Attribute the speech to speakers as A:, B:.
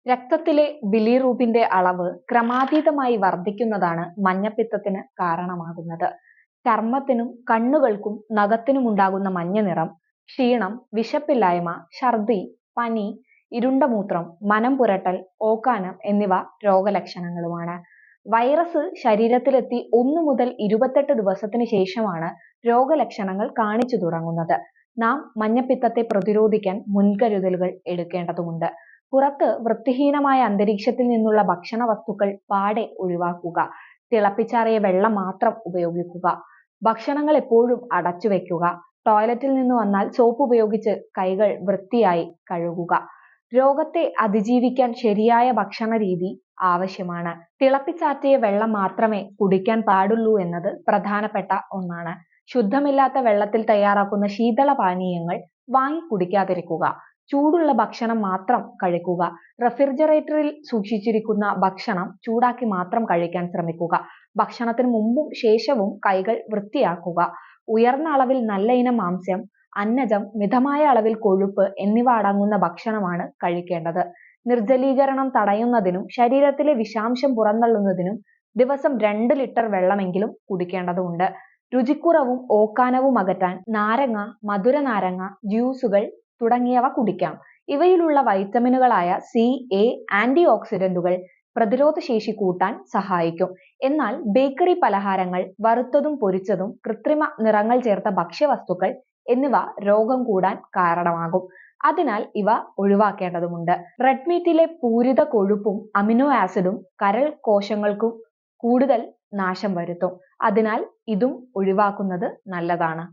A: രക്തത്തിലെ ബിലിറൂബിന്റെ അളവ് ക്രമാതീതമായി വർദ്ധിക്കുന്നതാണ് മഞ്ഞപ്പിത്തത്തിന് കാരണമാകുന്നത്. ചർമ്മത്തിനും കണ്ണുകൾക്കും നഖത്തിനുമുണ്ടാകുന്ന മഞ്ഞനിറം, ക്ഷീണം, വിശപ്പില്ലായ്മ, ഛർദി, പനി, ഇരുണ്ട മൂത്രം, മനം പുരട്ടൽ, ഓക്കാനം എന്നിവ രോഗലക്ഷണങ്ങളുമാണ്. വൈറസ് ശരീരത്തിലെത്തി 1 മുതൽ 28 ദിവസത്തിന് ശേഷമാണ് രോഗലക്ഷണങ്ങൾ കാണിച്ചു തുടങ്ങുന്നത്. നാം മഞ്ഞപ്പിത്തത്തെ പ്രതിരോധിക്കാൻ മുൻകരുതലുകൾ എടുക്കേണ്ടതുണ്ട്. പുറത്ത് വൃത്തിഹീനമായ അന്തരീക്ഷത്തിൽ നിന്നുള്ള ഭക്ഷണ വസ്തുക്കൾ പാടെ ഒഴിവാക്കുക. തിളപ്പിച്ചാറിയ വെള്ളം മാത്രം ഉപയോഗിക്കുക. ഭക്ഷണങ്ങൾ എപ്പോഴും അടച്ചു വെക്കുക. ടോയ്ലറ്റിൽ നിന്ന് വന്നാൽ സോപ്പ് ഉപയോഗിച്ച് കൈകൾ വൃത്തിയായി കഴുകുക. രോഗത്തെ അതിജീവിക്കാൻ ശരിയായ ഭക്ഷണ രീതി ആവശ്യമാണ്. തിളപ്പിച്ചാറ്റിയ വെള്ളം മാത്രമേ കുടിക്കാൻ പാടുള്ളൂ എന്നത് പ്രധാനപ്പെട്ട ഒന്നാണ്. ശുദ്ധമില്ലാത്ത വെള്ളത്തിൽ തയ്യാറാക്കുന്ന ശീതള പാനീയങ്ങൾ വാങ്ങി കുടിക്കാതിരിക്കുക. ചൂടുള്ള ഭക്ഷണം മാത്രം കഴിക്കുക. റെഫ്രിജറേറ്ററിൽ സൂക്ഷിച്ചിരിക്കുന്ന ഭക്ഷണം ചൂടാക്കി മാത്രം കഴിക്കാൻ ശ്രമിക്കുക. ഭക്ഷണത്തിന് മുമ്പും ശേഷവും കൈകൾ വൃത്തിയാക്കുക. ഉയർന്ന അളവിൽ നല്ല ഇനം മാംസ്യം, അന്നജം, മിതമായ അളവിൽ കൊഴുപ്പ് എന്നിവ അടങ്ങുന്ന ഭക്ഷണമാണ് കഴിക്കേണ്ടത്. നിർജ്ജലീകരണം തടയുന്നതിനും ശരീരത്തിലെ വിഷാംശം പുറന്തള്ളുന്നതിനും ദിവസം 2 ലിറ്റർ വെള്ളമെങ്കിലും കുടിക്കേണ്ടതുണ്ട്. രുചിക്കുറവും ഓക്കാനവും അകറ്റാൻ നാരങ്ങ, മധുര നാരങ്ങ, ജ്യൂസുകൾ തുടങ്ങിയവ കുടിക്കാം. ഇവയിലുള്ള വൈറ്റമിനുകളായ സി, എ, ആന്റി ഓക്സിഡന്റുകൾ പ്രതിരോധശേഷി കൂട്ടാൻ സഹായിക്കും. എന്നാൽ ബേക്കറി പലഹാരങ്ങൾ, വറുത്തതും പൊരിച്ചതും കൃത്രിമ നിറങ്ങൾ ചേർത്ത ഭക്ഷ്യവസ്തുക്കൾ എന്നിവ രോഗം കൂടാൻ കാരണമാകും. അതിനാൽ ഇവ ഒഴിവാക്കേണ്ടതുണ്ട്. റെഡ് മീറ്റിലെ പൂരിത കൊഴുപ്പും അമിനോ ആസിഡും കരൾ കോശങ്ങൾക്കും കൂടുതൽ നാശം വരുത്തും. അതിനാൽ ഇതും ഒഴിവാക്കുന്നത് നല്ലതാണ്.